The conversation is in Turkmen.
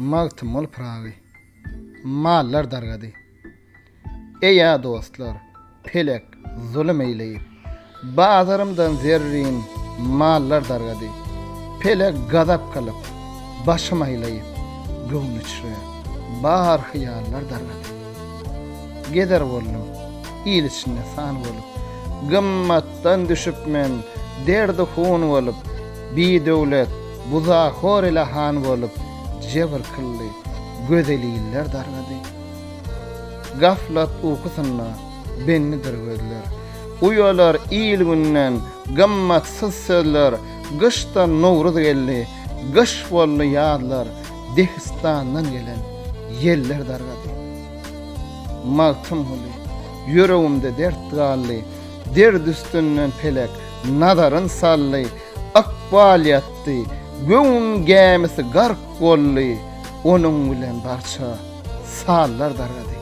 Magtımol prağı, mallar dargadı. Eya dostlar, pelek zulüm eyleyip, bazarımdan zerrin mallar dargadı. Pelek gazap kalıp, başım eyleyip, göğün içre, bahar hıyallar dargadı. Geder bollum, il içinde san bolup, gımmattan düşüp men, derdi hun bolup, bi dövlet, buza hor ile han bolup, jebir kıllı, gözeliller dargadı. Gaflat uykusunna benni dirgediler. Uyalar il günnen, gammatsız sözler, gıştan Novruz geldi, gış bollu yağlar, Dehistandan gelen yeller dargadı. Magtym huli, yüreğimde dert galli, derd üstünden pelek, nadarın salli, akbal yattı, göğün gemisi gark golli, onun bilen barça sallar dargadı.